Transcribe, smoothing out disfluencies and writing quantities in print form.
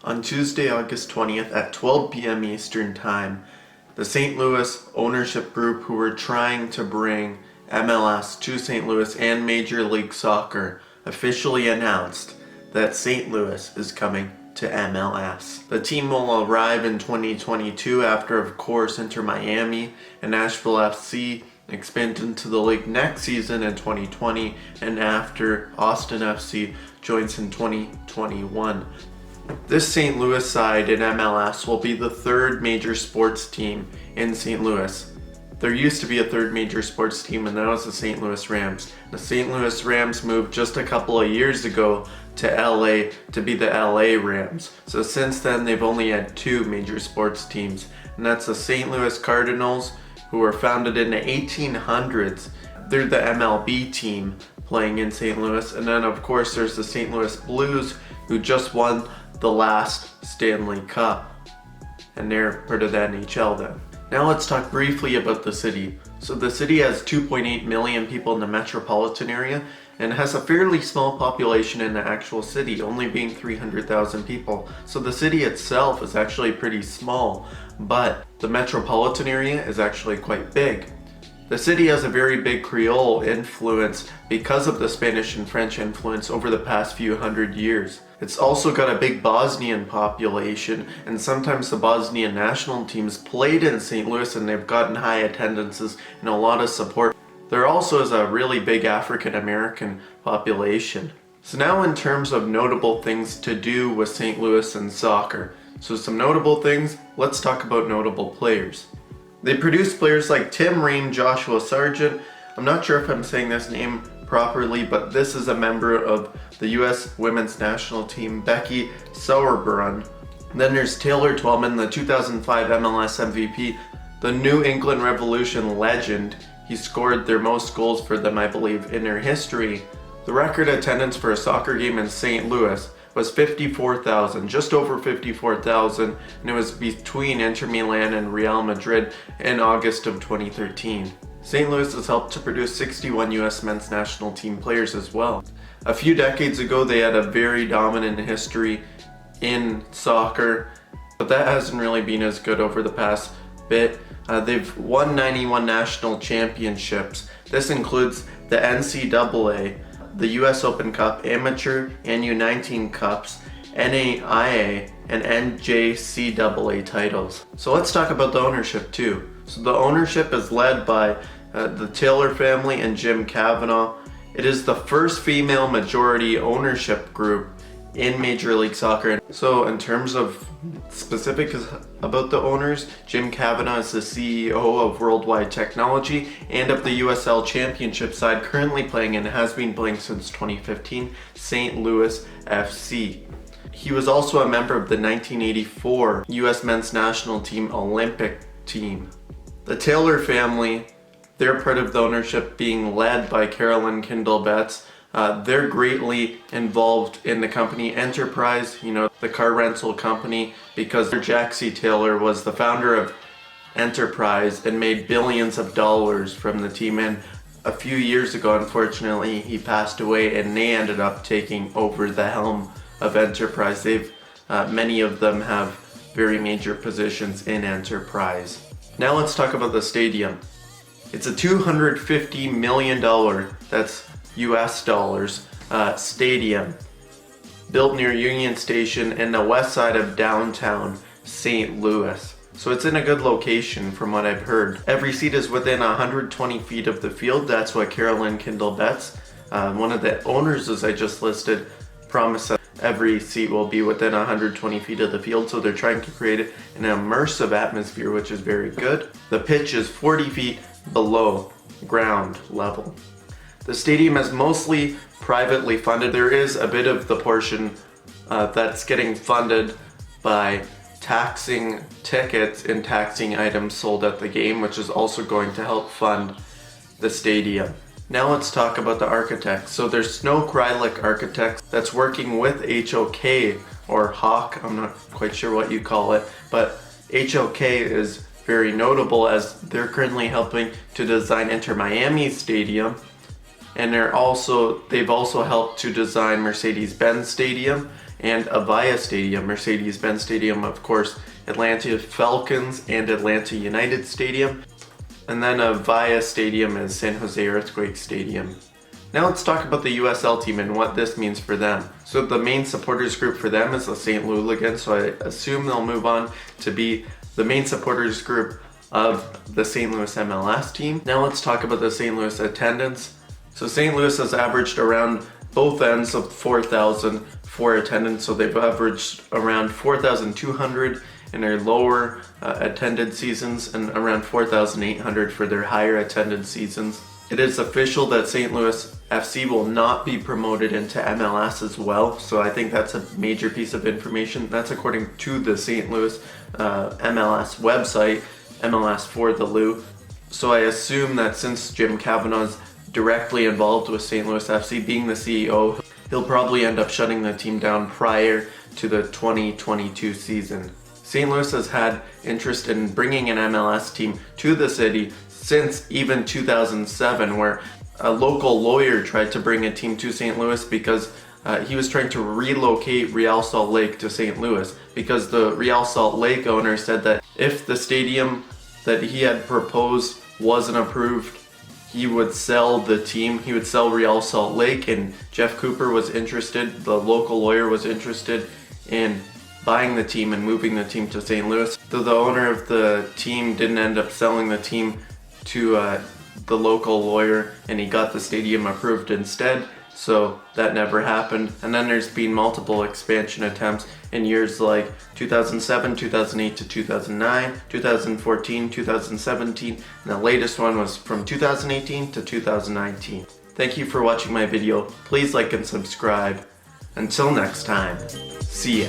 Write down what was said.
On Tuesday, August 20th at 12 p.m. Eastern Time, the St. Louis ownership group who were trying to bring MLS to St. Louis and Major League Soccer officially announced that St. Louis is coming to MLS. The team will arrive in 2022 after, of course, Inter Miami and Nashville FC expand into the league next season in 2020, and after Austin FC joins in 2021. This St. Louis side in MLS will be the third major sports team in St. Louis. There used to be a third major sports team, and that was the St. Louis Rams. The St. Louis Rams moved just a couple of years ago to LA to be the LA Rams. So since then, they've only had two major sports teams, and that's the St. Louis Cardinals, who were founded in the 1800s. They're the MLB team playing in St. Louis. And then, of course, there's the St. Louis Blues, who just won the last Stanley Cup, and they're part of the NHL then. Now let's talk briefly about the city. So the city has 2.8 million people in the metropolitan area and has a fairly small population in the actual city, only being 300,000 people. So the city itself is actually pretty small, but the metropolitan area is actually quite big. The city has a very big Creole influence because of the Spanish and French influence over the past few hundred years. It's also got a big Bosnian population, and sometimes the Bosnian national teams played in St. Louis and they've gotten high attendances and a lot of support. There also is a really big African American population. So now in terms of notable things to do with St. Louis and soccer. So some notable things, let's talk about notable players. They produce players like Tim Ream, Joshua Sargent. I'm not sure if I'm saying this name properly, but this is a member of the US women's national team, Becky Sauerbrunn. Then there's Taylor Twellman, the 2005 MLS MVP, the New England Revolution legend. He scored their most goals for them, I believe, in their history. The record attendance for a soccer game in St. Louis was 54,000, just over 54,000, and it was between Inter Milan and Real Madrid in August of 2013. St. Louis has helped to produce 61 US men's national team players as well. A few decades ago, they had a very dominant history in soccer, but that hasn't really been as good over the past bit. They've won 91 national championships. This includes the NCAA, the US Open Cup, Amateur and U19 Cups, NAIA, and NJCAA titles. So let's talk about the ownership too. So the ownership is led by the Taylor family and Jim Kavanaugh. It is the first female majority ownership group in Major League Soccer. So in terms of specifics about the owners, Jim Kavanaugh is the CEO of Worldwide Technology and of the USL Championship side, currently playing and has been playing since 2015, St. Louis FC. He was also a member of the 1984 US men's national team Olympic team. The Taylor family, they're part of the ownership being led by Carolyn Kindle Betts. They're greatly involved in the company Enterprise, the car rental company, because Jack C. Taylor was the founder of Enterprise and made billions of dollars from the team. And a few years ago, unfortunately, he passed away and they ended up taking over the helm of Enterprise. Many of them have very major positions in Enterprise. Now let's talk about the stadium. It's a $250 million, that's US dollars, stadium built near Union Station in the west side of downtown St. Louis. So it's in a good location from what I've heard. Every seat is within 120 feet of the field. That's what Carolyn Kindle Betts, one of the owners as I just listed, promised that every seat will be within 120 feet of the field. So they're trying to create an immersive atmosphere, which is very good. The pitch is 40 feet below ground level. The stadium is mostly privately funded. There is a bit of the portion that's getting funded by taxing tickets and taxing items sold at the game, which is also going to help fund the stadium. Now let's talk about the architects. So there's Snow Krylik Architects that's working with HOK or Hawk, I'm not quite sure what you call it, but HOK is very notable as they're currently helping to design Inter Miami Stadium, and they've also helped to design Mercedes-Benz Stadium and Avaya Stadium, Mercedes-Benz Stadium, of course, Atlanta Falcons and Atlanta United Stadium. And then Avaya Stadium is San Jose Earthquake Stadium. Now let's talk about the USL team and what this means for them. So the main supporters group for them is the St. Louligans, so I assume they'll move on to be the main supporters group of the St. Louis MLS team. Now let's talk about the St. Louis attendance. So St. Louis has averaged around both ends of 4,000 for attendance, so they've averaged around 4,200 in their lower attended seasons and around 4,800 for their higher attended seasons. It is official that St. Louis FC will not be promoted into MLS as well, so I think that's a major piece of information. That's according to the St. Louis MLS website, MLS for the Lou. So I assume that since Jim Kavanaugh's directly involved with St. Louis FC, being the CEO, he'll probably end up shutting the team down prior to the 2022 season. St. Louis has had interest in bringing an MLS team to the city since even 2007, where a local lawyer tried to bring a team to St. Louis because he was trying to relocate Real Salt Lake to St. Louis, because the Real Salt Lake owner said that if the stadium that he had proposed wasn't approved, he would sell the team, he would sell Real Salt Lake, and Jeff Cooper was interested, the local lawyer was interested in buying the team and moving the team to St. Louis. Though the owner of the team didn't end up selling the team to the local lawyer, and he got the stadium approved instead, so that never happened. And then there's been multiple expansion attempts in years like 2007, 2008 to 2009, 2014, 2017, and the latest one was from 2018 to 2019. Thank you for watching my video. Please like and subscribe. Until next time, see ya.